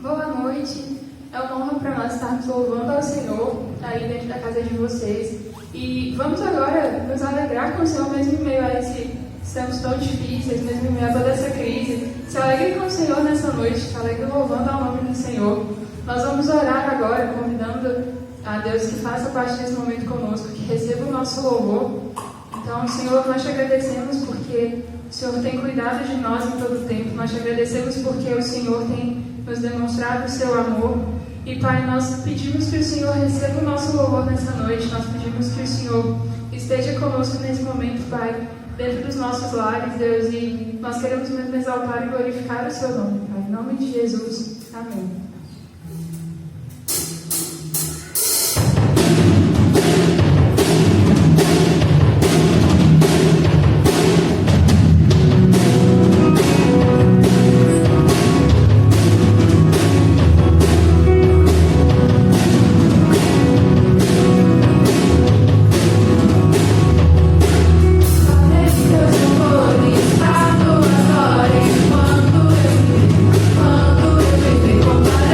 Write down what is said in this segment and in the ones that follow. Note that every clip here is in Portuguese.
Boa noite. É uma honra para nós estarmos louvando ao Senhor aí dentro da casa de vocês. E vamos agora nos alegrar com o Senhor, mesmo em meio a esses tempos tão difíceis, mesmo em meio a toda essa crise. Se alegre com o Senhor nessa noite, se alegre louvando ao nome do Senhor. Nós vamos orar agora, convidando a Deus que faça parte desse momento conosco, que receba o nosso louvor. Então, Senhor, nós te agradecemos porque o Senhor tem cuidado de nós em todo o tempo. Nós te agradecemos porque o Senhor tem nos demonstrado o seu amor. E, Pai, nós pedimos que o Senhor receba o nosso louvor nessa noite. Nós pedimos que o Senhor esteja conosco nesse momento, Pai, dentro dos nossos lares, Deus. E nós queremos mesmo exaltar e glorificar o seu nome, Pai. Em nome de Jesus. Amém. Quando eu me vi comparar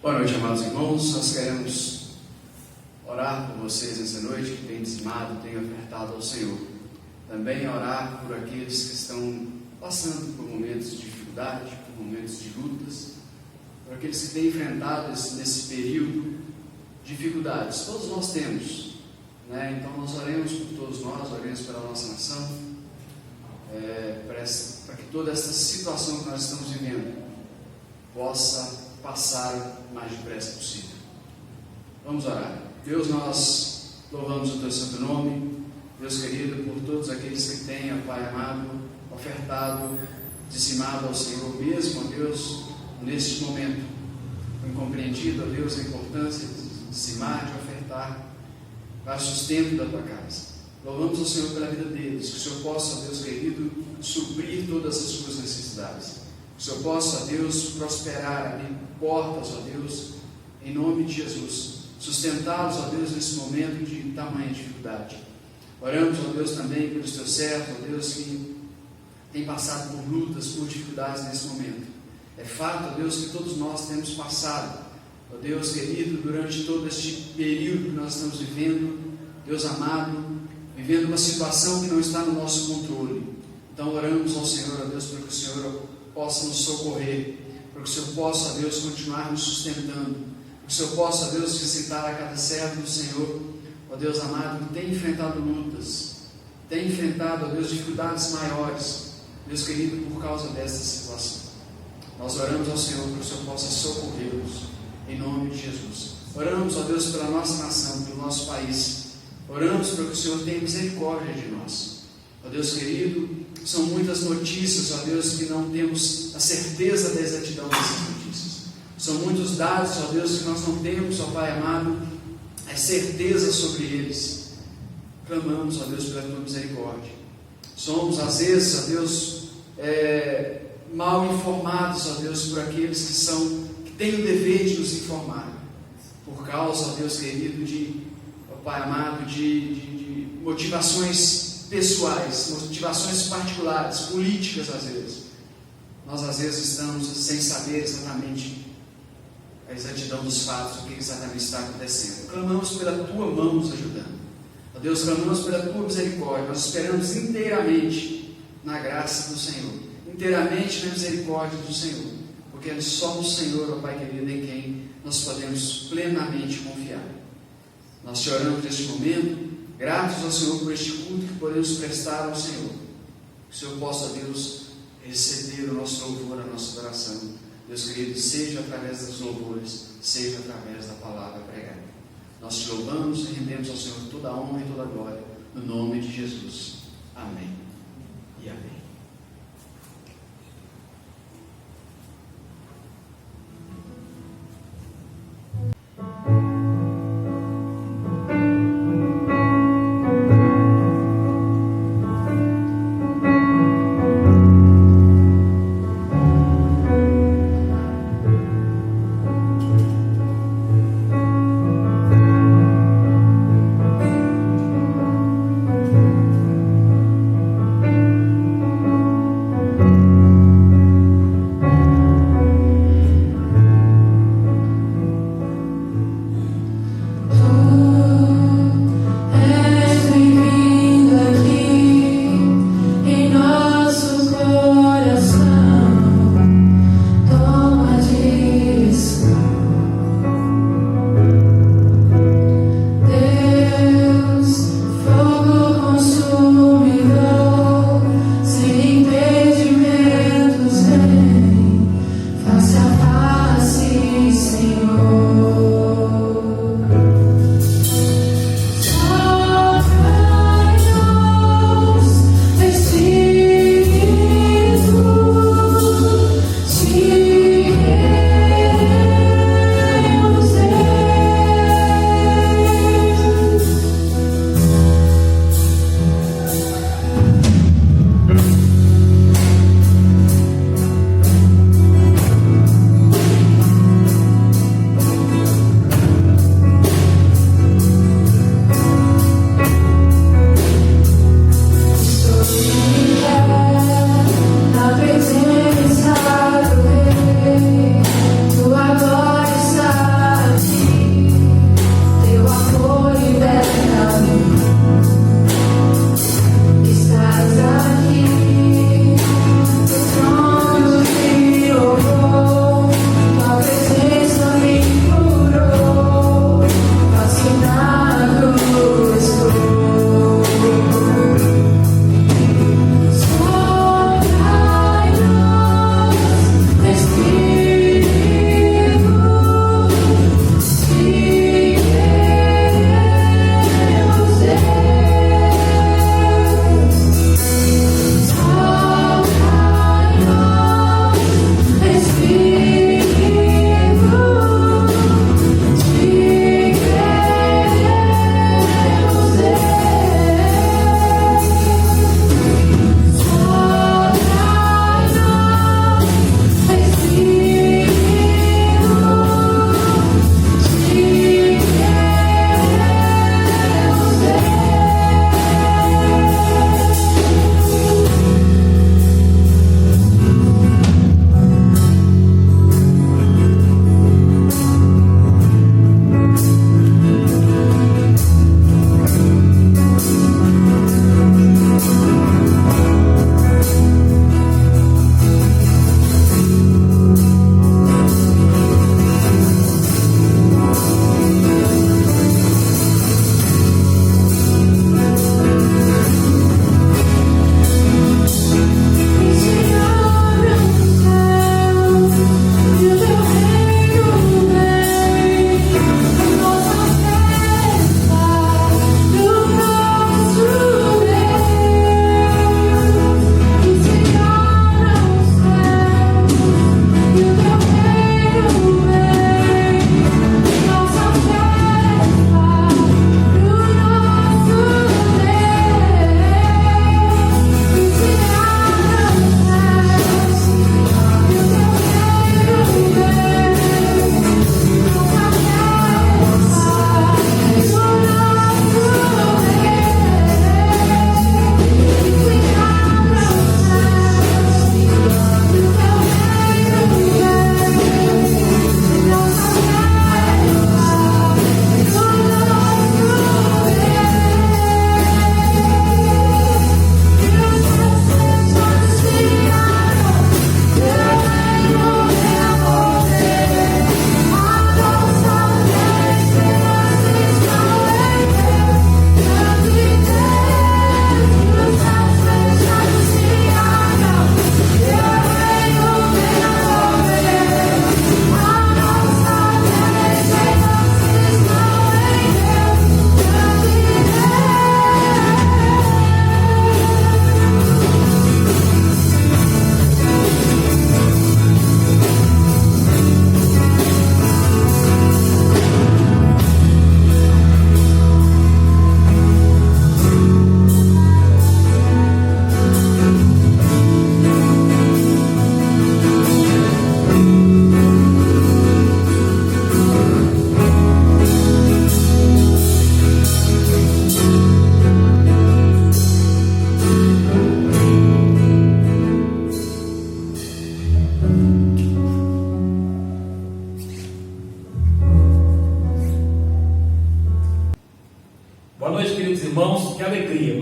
Boa noite, amados irmãos. Nós queremos orar por vocês nessa noite que têm dizimado, têm ofertado ao Senhor. Também orar por aqueles que estão passando por momentos de dificuldade, por momentos de lutas, por aqueles que têm enfrentado nesse período dificuldades. Todos nós temos, né? Então nós oremos por todos nós, oremos pela nossa nação, para que toda essa situação que nós estamos vivendo possa passar o mais depressa possível. Vamos orar. Deus, nós louvamos o Teu santo nome. Deus querido, por todos aqueles que têm, ó Pai amado, ofertado, dizimado ao Senhor mesmo, ó Deus, neste momento, incompreendido, ó Deus, a importância de dizimar, de ofertar para o sustento da Tua casa. Louvamos ao Senhor pela vida deles, que o Senhor possa, ó Deus querido, suprir todas as suas necessidades. Que o Senhor possa, ó Deus, prosperar, abrir portas, ó Deus, em nome de Jesus. Sustentá-los, ó Deus, nesse momento de tamanha dificuldade. Oramos, ó Deus, também pelos Teus servos, ó Deus, que têm passado por lutas, por dificuldades nesse momento. É fato, ó Deus, que todos nós temos passado, ó Deus querido, durante todo este período que nós estamos vivendo, Deus amado, vivendo uma situação que não está no nosso controle. Então oramos ao Senhor, ó Deus, para que o Senhor possa nos socorrer, para que o Senhor possa, ó Deus, continuar nos sustentando, para que o Senhor possa, ó Deus, visitar a cada servo do Senhor, ó Deus amado, que tem enfrentado lutas, tem enfrentado, ó Deus, dificuldades maiores, Deus querido, por causa desta situação. Nós oramos ao Senhor para que o Senhor possa socorrê-los, em nome de Jesus. Oramos, ó Deus, pela nossa nação, pelo nosso país. Oramos para que o Senhor tenha misericórdia de nós. Ó Deus querido, são muitas notícias, ó Deus, que não temos a certeza da exatidão dessas notícias. São muitos dados, ó Deus, que nós não temos, ó Pai amado, a certeza sobre eles. Clamamos, ó Deus, pela Tua misericórdia. Somos, às vezes, ó Deus, mal informados, ó Deus, por aqueles que têm o dever de nos informar. Por causa, ó Deus querido, ó Pai amado, de motivações pessoais, motivações particulares, políticas às vezes. Nós às vezes estamos sem saber exatamente a exatidão dos fatos, o que exatamente está acontecendo. Clamamos pela Tua mão nos ajudando. Ó Deus, clamamos pela Tua misericórdia. Nós esperamos inteiramente na graça do Senhor, inteiramente na misericórdia do Senhor, porque é só no Senhor, ó Pai querido, em quem nós podemos plenamente confiar. Nós te oramos neste momento, gratos ao Senhor por este culto que podemos prestar ao Senhor. Que o Senhor possa, Deus, receber o nosso louvor, a nossa adoração. Deus querido, seja através dos louvores, seja através da palavra pregada. Nós te louvamos e rendemos ao Senhor toda a honra e toda a glória, no nome de Jesus. Amém e amém.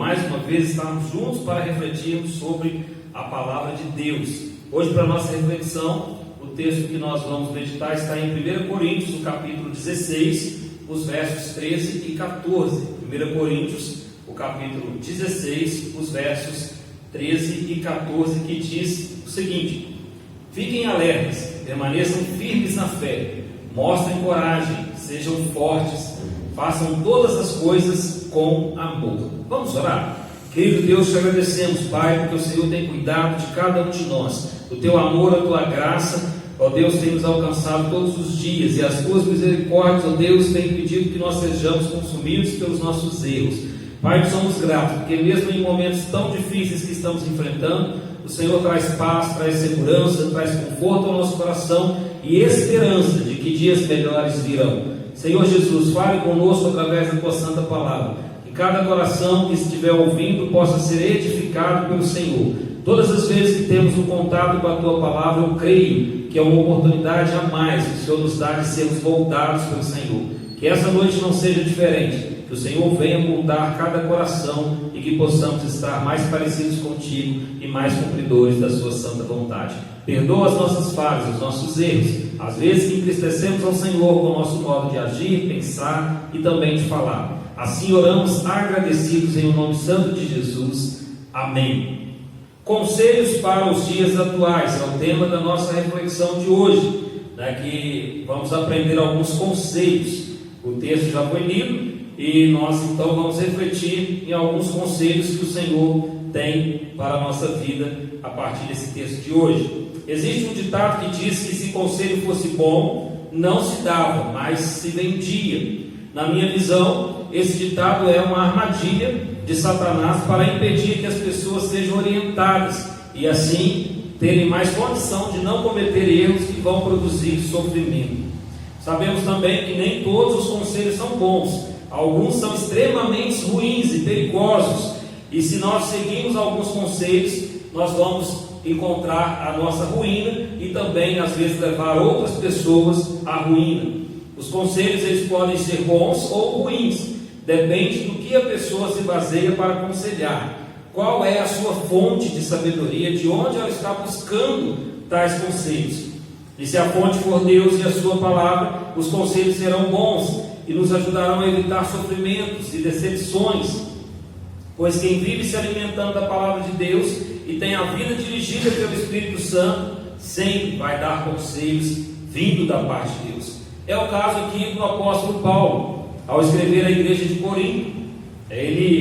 mais uma vez estarmos juntos para refletirmos sobre a palavra de Deus. Hoje, para a nossa reflexão, o texto que nós vamos meditar está em 1 Coríntios, no capítulo 16, os versos 13 e 14. 1 Coríntios, o capítulo 16, os versos 13 e 14, que diz o seguinte: fiquem alertas, permaneçam firmes na fé, mostrem coragem, sejam fortes, façam todas as coisas com amor. Vamos orar? Querido Deus, te agradecemos, Pai, porque o Senhor tem cuidado de cada um de nós. O teu amor, a tua graça, ó Deus, tem nos alcançado todos os dias, e as tuas misericórdias, ó Deus, têm impedido que nós sejamos consumidos pelos nossos erros. Pai, somos gratos, porque mesmo em momentos tão difíceis que estamos enfrentando, o Senhor traz paz, traz segurança, traz conforto ao nosso coração e esperança de que dias melhores virão. Senhor Jesus, fale conosco através da tua santa palavra, que cada coração que estiver ouvindo possa ser edificado pelo Senhor. Todas as vezes que temos um contato com a tua palavra, eu creio que é uma oportunidade a mais que o Senhor nos dá de sermos moldados pelo Senhor. Que essa noite não seja diferente, que o Senhor venha moldar cada coração e que possamos estar mais parecidos contigo e mais cumpridores da sua santa vontade. Perdoa as nossas falhas, os nossos erros, às vezes que entristecemos ao Senhor com o nosso modo de agir, pensar e também de falar. Assim oramos agradecidos em o nome santo de Jesus. Amém. Conselhos para os dias atuais é o tema da nossa reflexão de hoje, que vamos aprender alguns conselhos. O texto já foi lido e nós então vamos refletir em alguns conselhos que o Senhor tem para a nossa vida a partir desse texto de hoje. Existe um ditado que diz que se conselho fosse bom, não se dava, mas se vendia. Na minha visão, esse ditado é uma armadilha de Satanás para impedir que as pessoas sejam orientadas e assim terem mais condição de não cometer erros que vão produzir sofrimento. Sabemos também que nem todos os conselhos são bons, alguns são extremamente ruins e perigosos, e se nós seguirmos alguns conselhos, nós vamos encontrar a nossa ruína e também às vezes levar outras pessoas à ruína. Os conselhos eles podem ser bons ou ruins, depende do que a pessoa se baseia para aconselhar, qual é a sua fonte de sabedoria, de onde ela está buscando tais conselhos. E se a fonte for Deus e a sua palavra, os conselhos serão bons e nos ajudarão a evitar sofrimentos e decepções, pois quem vive se alimentando da palavra de Deus e tem a vida dirigida pelo Espírito Santo, sempre vai dar conselhos vindo da parte de Deus. É o caso aqui do apóstolo Paulo, ao escrever a igreja de Corinto.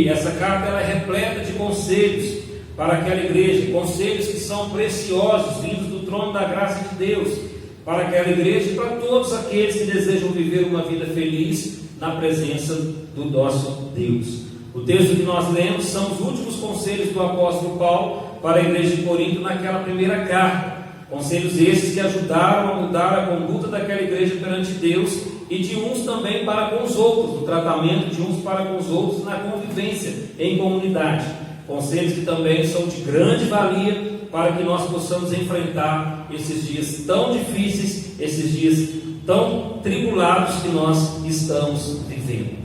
Essa carta ela é repleta de conselhos para aquela igreja, conselhos que são preciosos, vindos do trono da graça de Deus, para aquela igreja e para todos aqueles que desejam viver uma vida feliz na presença do nosso Deus. O texto que nós lemos são os últimos conselhos do apóstolo Paulo para a igreja de Corinto naquela primeira carta. Conselhos esses que ajudaram a mudar a conduta daquela igreja perante Deus e de uns também para com os outros, no tratamento de uns para com os outros na convivência em comunidade. Conselhos que também são de grande valia para que nós possamos enfrentar esses dias tão difíceis, esses dias tão tribulados que nós estamos vivendo.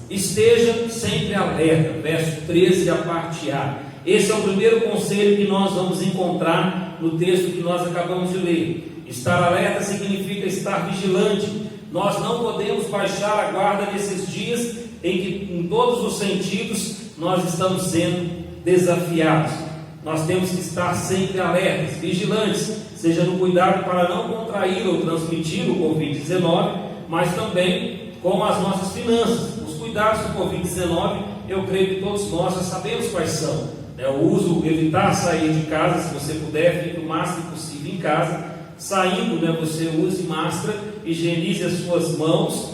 Esteja sempre alerta, verso 13, a parte A. Esse é o primeiro conselho que nós vamos encontrar no texto que nós acabamos de ler. Estar alerta significa estar vigilante. Nós não podemos baixar a guarda nesses dias em que, em todos os sentidos, nós estamos sendo desafiados. Nós temos que estar sempre alertas, vigilantes, seja no cuidado para não contrair ou transmitir o Covid-19, mas também com as nossas finanças. Os cuidados do Covid-19, eu creio que todos nós já sabemos quais são. Evitar sair de casa, se você puder, fique o máximo possível em casa. Saindo, você use máscara, higienize as suas mãos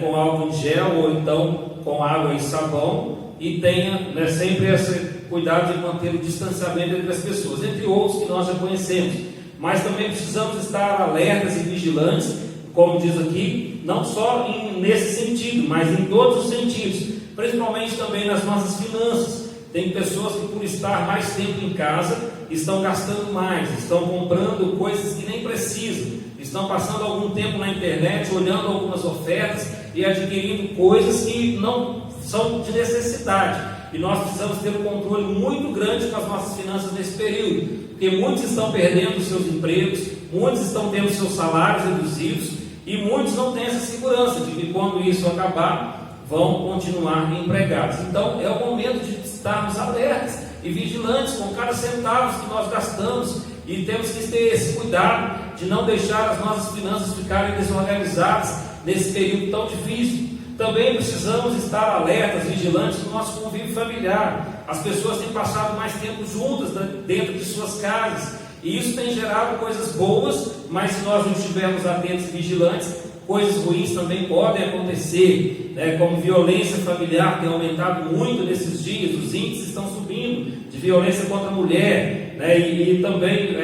com álcool em gel ou então com água e sabão, e tenha sempre esse cuidado de manter o distanciamento entre as pessoas, entre outros que nós já conhecemos. Mas também precisamos estar alertas e vigilantes, como diz aqui, não só nesse sentido, mas em todos os sentidos, principalmente também nas nossas finanças. Tem pessoas que, por estar mais tempo em casa, estão gastando mais, estão comprando coisas que nem precisam, estão passando algum tempo na internet, olhando algumas ofertas e adquirindo coisas que não são de necessidade. e nós precisamos ter um controle muito grande com as nossas finanças nesse período, porque muitos estão perdendo os seus empregos, muitos estão tendo seus salários reduzidos, e muitos não têm essa segurança de que quando isso acabar, vão continuar empregados. Então é o momento de estarmos alertas e vigilantes com cada centavo que nós gastamos, e temos que ter esse cuidado de não deixar as nossas finanças ficarem desorganizadas nesse período tão difícil. Também precisamos estar alertas, vigilantes no nosso convívio familiar. As pessoas têm passado mais tempo juntas dentro de suas casas, e isso tem gerado coisas boas, mas se nós não estivermos atentos e vigilantes, coisas ruins também podem acontecer, né? Como violência familiar tem aumentado muito nesses dias, os índices estão subindo de violência contra a mulher, né? E também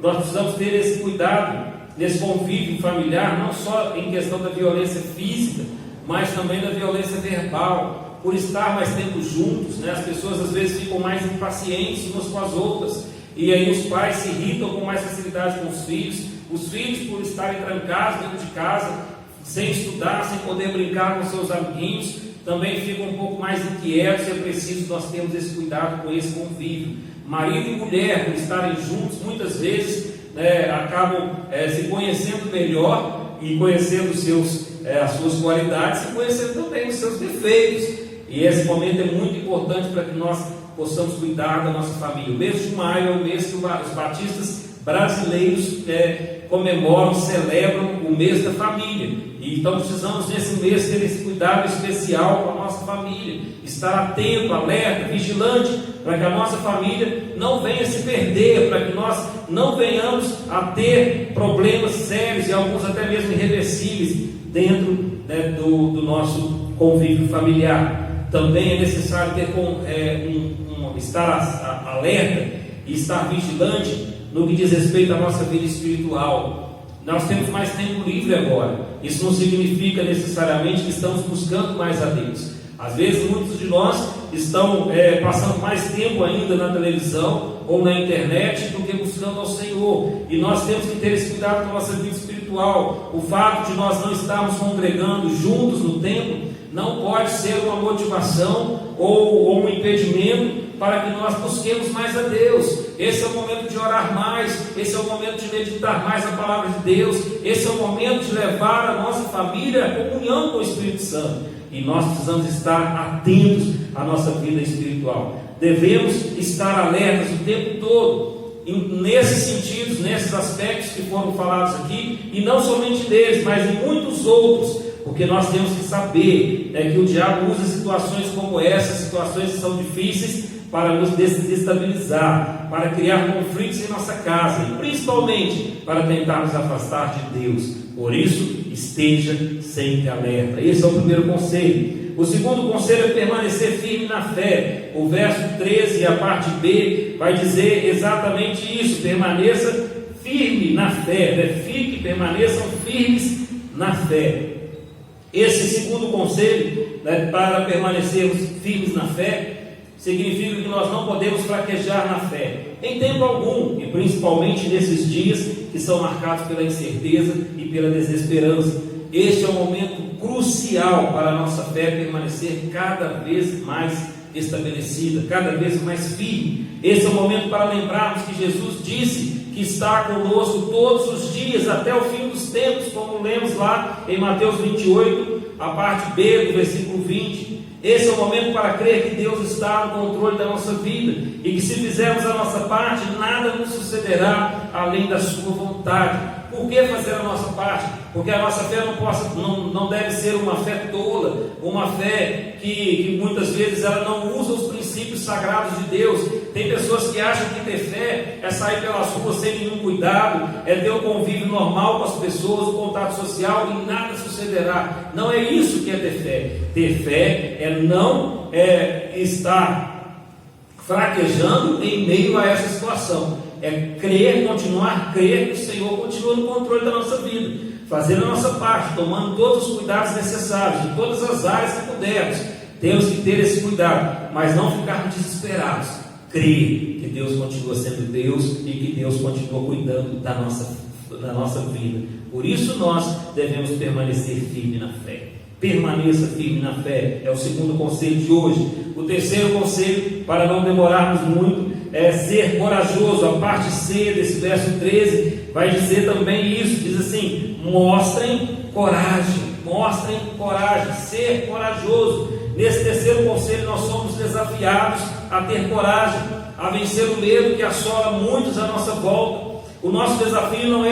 nós precisamos ter esse cuidado nesse convívio familiar, não só em questão da violência física, mas também da violência verbal, por estar mais tempo juntos, né? As pessoas às vezes ficam mais impacientes umas com as outras, e aí os pais se irritam com mais facilidade com os filhos por estarem trancados dentro de casa, sem estudar, sem poder brincar com seus amiguinhos, também ficam um pouco mais inquietos, e é preciso nós termos esse cuidado com esse convívio. Marido e mulher, por estarem juntos, muitas vezes acabam se conhecendo melhor e conhecendo as suas qualidades e conhecendo também os seus defeitos. E esse momento é muito importante para que nós possamos cuidar da nossa família. O mês de maio é o mês que os batistas brasileiros comemoram, celebram o mês da família, e então precisamos nesse mês ter esse cuidado especial com a nossa família, estar atento, alerta, vigilante, para que a nossa família não venha se perder, para que nós não venhamos a ter problemas sérios e alguns até mesmo irreversíveis dentro do nosso convívio familiar. Também é necessário ter estar alerta e estar vigilante no que diz respeito à nossa vida espiritual. Nós temos mais tempo livre agora. Isso não significa necessariamente que estamos buscando mais a Deus. Às vezes muitos de nós estão passando mais tempo ainda na televisão ou na internet do que buscando ao Senhor, e nós temos que ter esse cuidado com a nossa vida espiritual. O fato de nós não estarmos congregando juntos no templo não pode ser uma motivação ou um impedimento para que nós busquemos mais a Deus. Esse é o momento de orar mais, esse é o momento de meditar mais a palavra de Deus, esse é o momento de levar a nossa família à comunhão com o Espírito Santo, e nós precisamos estar atentos à nossa vida espiritual. Devemos estar alertas o tempo todo, nesses sentidos, nesses aspectos que foram falados aqui, e não somente deles, mas em muitos outros, porque nós temos que saber que o diabo usa situações como essas, situações que são difíceis, para nos desestabilizar, para criar conflitos em nossa casa, e principalmente para tentar nos afastar de Deus. Por isso, esteja sempre alerta. Esse é o primeiro conselho. O segundo conselho é permanecer firme na fé. O verso 13, a parte B, vai dizer exatamente isso: permaneça firme na fé, permaneçam firmes na fé. Esse segundo conselho, para permanecermos firmes na fé, significa que nós não podemos fraquejar na fé, em tempo algum, e principalmente nesses dias que são marcados pela incerteza e pela desesperança. Este é um momento crucial para a nossa fé permanecer cada vez mais estabelecida, cada vez mais firme. Esse é o momento para lembrarmos que Jesus disse que está conosco todos os dias até o fim dos tempos, como lemos lá em Mateus 28, a parte B do versículo 20. Esse é o momento para crer que Deus está no controle da nossa vida, e que se fizermos a nossa parte, nada nos sucederá além da sua vontade. Por que fazer a nossa parte? Porque a nossa fé não deve ser uma fé tola, uma fé que muitas vezes ela não usa os princípios sagrados de Deus. Tem pessoas que acham que ter fé é sair pelas ruas sem nenhum cuidado, é ter um convívio normal com as pessoas, um contato social, e nada sucederá. Não é isso que é ter fé. Ter fé é não estar fraquejando em meio a essa situação. É crer, continuar a crer que o Senhor continua no controle da nossa vida, fazendo a nossa parte, tomando todos os cuidados necessários, em todas as áreas que pudermos. Temos que ter esse cuidado, mas não ficarmos desesperados. Crer que Deus continua sendo Deus e que Deus continua cuidando da nossa vida. Por isso nós devemos permanecer firmes na fé. Permaneça firme na fé, é o segundo conselho de hoje. O terceiro conselho, para não demorarmos muito, é ser corajoso. A parte C desse verso 13 vai dizer também isso, diz assim: mostrem coragem, ser corajoso. Nesse terceiro conselho nós somos desafiados a ter coragem, a vencer o medo que assola muitos à nossa volta. O nosso desafio não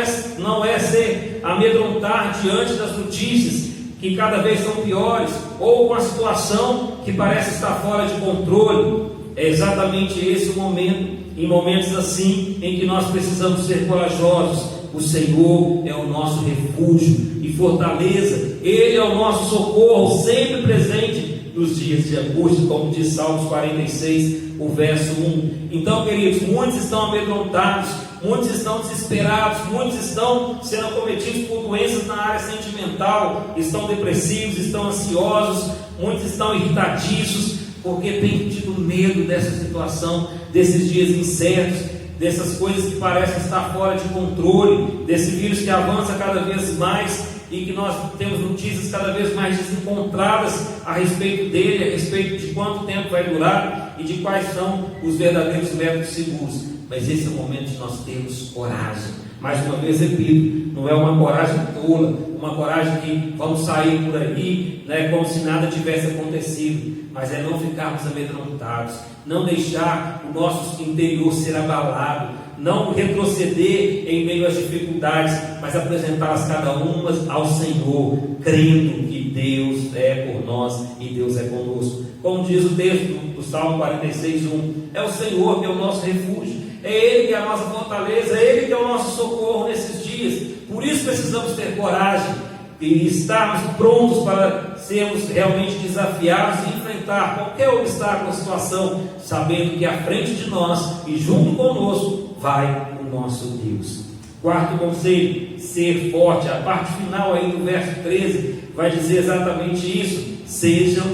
é se amedrontar diante das notícias que cada vez são piores, ou com a situação que parece estar fora de controle. É exatamente esse o momento, em momentos assim, em que nós precisamos ser corajosos. O Senhor é o nosso refúgio e fortaleza, Ele é o nosso socorro, sempre presente nos dias de angústia, como diz Salmos 46, o verso 1. Então, queridos, muitos estão amedrontados, muitos estão desesperados, muitos estão sendo acometidos por doenças na área sentimental, estão depressivos, estão ansiosos, muitos estão irritadiços, porque têm tido medo dessa situação, desses dias incertos, dessas coisas que parecem estar fora de controle, desse vírus que avança cada vez mais e que nós temos notícias cada vez mais desencontradas a respeito dele, a respeito de quanto tempo vai durar e de quais são os verdadeiros métodos seguros. Mas esse é o momento de nós termos coragem. Mais uma vez repito, não é uma coragem tola, uma coragem que vamos sair por aí, né, como se nada tivesse acontecido, mas é não ficarmos amedrontados, não deixar o nosso interior ser abalado, não retroceder em meio às dificuldades, mas apresentá-las cada uma ao Senhor, crendo que Deus é por nós e Deus é conosco. Como diz o texto do Salmo 46, 1, é o Senhor que é o nosso refúgio, é Ele que é a nossa fortaleza, é Ele que é o nosso socorro nesses dias. Por isso precisamos ter coragem e estarmos prontos para sermos realmente desafiados e enfrentar qualquer obstáculo ou situação, sabendo que à frente de nós e junto conosco vai o nosso Deus. Quarto conselho, ser forte. A parte final aí do verso 13 vai dizer exatamente isso: sejam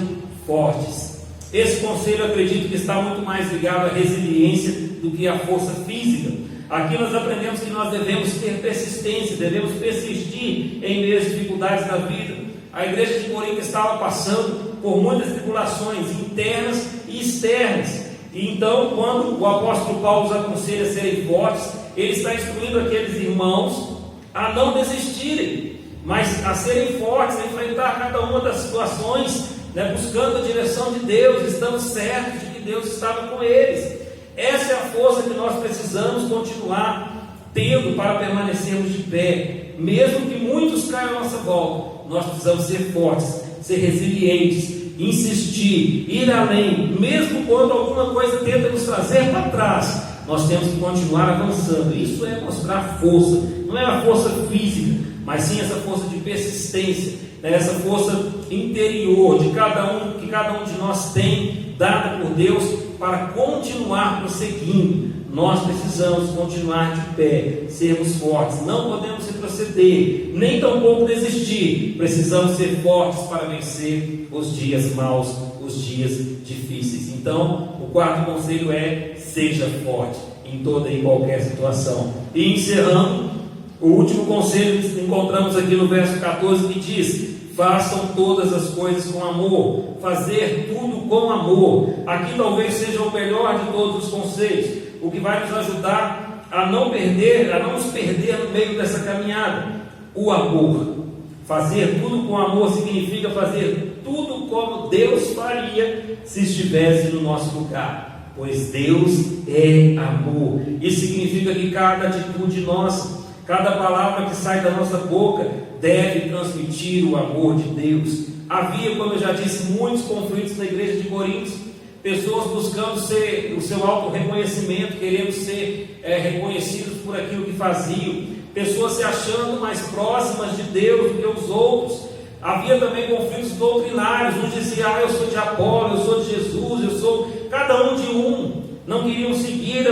fortes. Esse conselho, eu acredito que está muito mais ligado à resiliência do que à força física. Aqui nós aprendemos que nós devemos ter persistência, devemos persistir em meio às dificuldades da vida. A igreja de Corinto estava passando por muitas tribulações internas e externas. E então, quando o apóstolo Paulo os aconselha a serem fortes, ele está instruindo aqueles irmãos a não desistirem, mas a serem fortes, a enfrentar cada uma das situações, né, buscando a direção de Deus, estando certos de que Deus estava com eles. Essa é a força que nós precisamos continuar tendo para permanecermos de pé, mesmo que muitos caiam à nossa volta. Nós precisamos ser fortes, ser resilientes, insistir, ir além, mesmo quando alguma coisa tenta nos trazer para trás. Nós temos que continuar avançando. Isso é mostrar força, não é a força física, mas sim essa força de persistência, né? Essa força interior de que cada um de nós tem, dada por Deus, para continuar prosseguindo. Nós precisamos continuar de pé, sermos fortes, não podemos retroceder, nem tampouco desistir. Precisamos ser fortes para vencer os dias maus, os dias difíceis. Então, o quarto conselho é: seja forte em toda e qualquer situação. E encerrando, o último conselho que encontramos aqui no verso 14, que diz: façam todas as coisas com amor. Fazer tudo com amor. Aqui talvez seja o melhor de todos os conselhos, o que vai nos ajudar a não nos perder no meio dessa caminhada. O amor. Fazer tudo com amor significa fazer tudo como Deus faria se estivesse no nosso lugar, pois Deus é amor. Isso significa que cada atitude nossa, cada palavra que sai da nossa boca deve transmitir o amor de Deus. Havia, como eu já disse, muitos conflitos na igreja de Corinto, pessoas buscando o seu auto-reconhecimento, querendo ser reconhecidos por aquilo que faziam, pessoas se achando mais próximas de Deus do que os outros. Havia também conflitos doutrinários, uns diziam: eu sou de Apolo, eu sou de Jesus, eu sou cada um de um. Não queriam seguir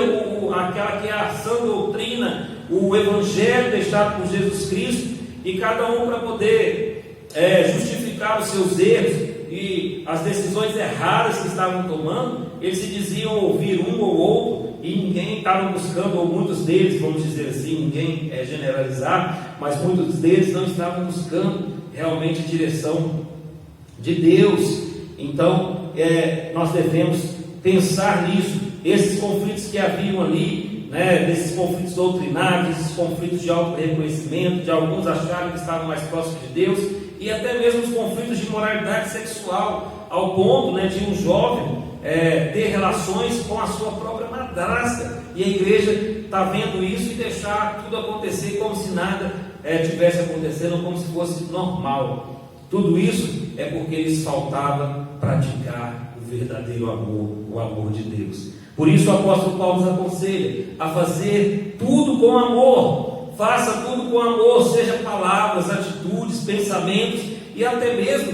aquela que é a sã doutrina, o evangelho deixado por Jesus Cristo, e cada um, para poder justificar os seus erros e as decisões erradas que estavam tomando, eles se diziam ouvir um ou outro, e ninguém estava buscando, ou muitos deles, vamos dizer assim, ninguém generalizar, mas muitos deles não estavam buscando realmente a direção de Deus. Então, nós devemos pensar nisso. Esses conflitos que haviam ali, desses conflitos doutrinários, esses conflitos de auto-reconhecimento, de alguns acharem que estavam mais próximos de Deus, e até mesmo os conflitos de moralidade sexual, ao ponto de um jovem ter relações com a sua própria madrasta, e a igreja está vendo isso e deixar tudo acontecer como se nada tivesse acontecendo, como se fosse normal. Tudo isso é porque lhes faltava praticar o verdadeiro amor, o amor de Deus. Por isso o apóstolo Paulo nos aconselha a fazer tudo com amor. Faça tudo com amor, seja palavras, atitudes, pensamentos e até mesmo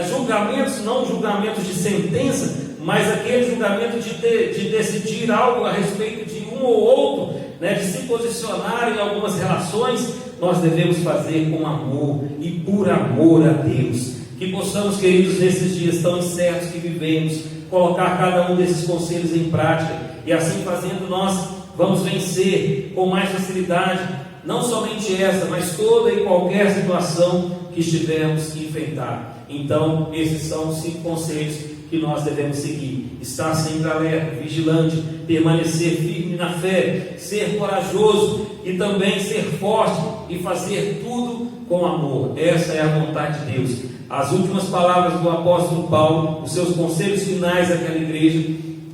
julgamentos, não julgamentos de sentença, mas aquele julgamento de decidir algo a respeito de um ou outro, de se posicionar em algumas relações. Nós devemos fazer com amor e por amor a Deus. Que possamos, queridos, nesses dias tão incertos que vivemos, colocar cada um desses conselhos em prática, e assim fazendo nós vamos vencer com mais facilidade, não somente essa, mas toda e qualquer situação que estivermos que enfrentar. Então, esses são os 5 conselhos que nós devemos seguir: estar sempre alerta, vigilante, permanecer firme na fé, ser corajoso e também ser forte e fazer tudo com amor. Essa é a vontade de Deus. As últimas palavras do apóstolo Paulo, os seus conselhos finais àquela igreja,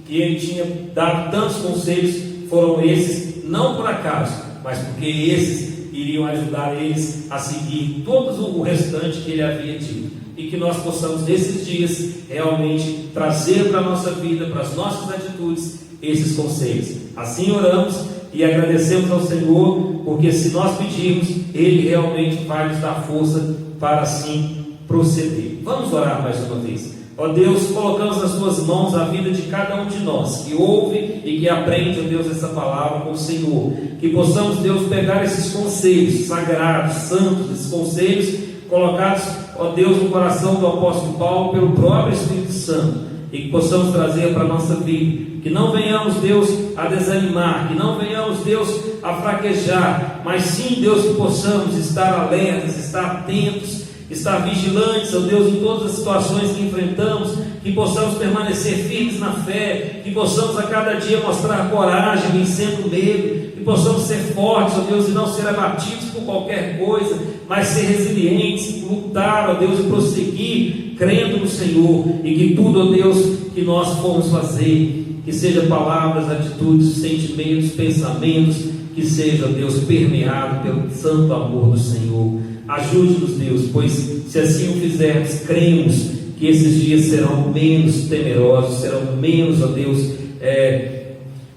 que ele tinha dado tantos conselhos, foram esses, não por acaso, mas porque esses iriam ajudar eles a seguir todo o restante que ele havia dito. E que nós possamos nesses dias realmente trazer para a nossa vida, para as nossas atitudes, esses conselhos. Assim oramos e agradecemos ao Senhor, porque se nós pedirmos, Ele realmente vai nos dar força para assim proceder. Vamos orar mais uma vez. Ó Deus, colocamos nas Tuas mãos a vida de cada um de nós, que ouve e que aprende, ó Deus, essa palavra com o Senhor. Que possamos, Deus, pegar esses conselhos sagrados, santos, esses conselhos colocados, ó Deus, no coração do apóstolo Paulo pelo próprio Espírito Santo, e que possamos trazer para a nossa vida. Que não venhamos, Deus, a desanimar, que não venhamos, Deus, a fraquejar, mas sim, Deus, que possamos estar alertas, estar atentos, estar vigilantes, ó Deus, em todas as situações que enfrentamos, que possamos permanecer firmes na fé, que possamos a cada dia mostrar coragem, vencendo o medo, que possamos ser fortes, ó Deus, e não ser abatidos por qualquer coisa, mas ser resilientes, lutar, ó Deus, e prosseguir, crendo no Senhor, e que tudo, ó Deus, que nós formos fazer, que seja palavras, atitudes, sentimentos, pensamentos, que seja, ó Deus, permeado pelo santo amor do Senhor. Ajude-nos, Deus, pois se assim o fizermos, cremos que esses dias serão menos temerosos, serão menos, ó Deus,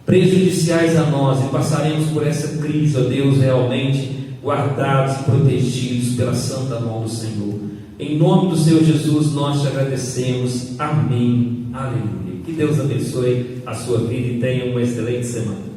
prejudiciais a nós, e passaremos por essa crise, ó Deus, realmente guardados e protegidos pela santa mão do Senhor. Em nome do Senhor Jesus, nós te agradecemos. Amém. Aleluia. Que Deus abençoe a sua vida e tenha uma excelente semana.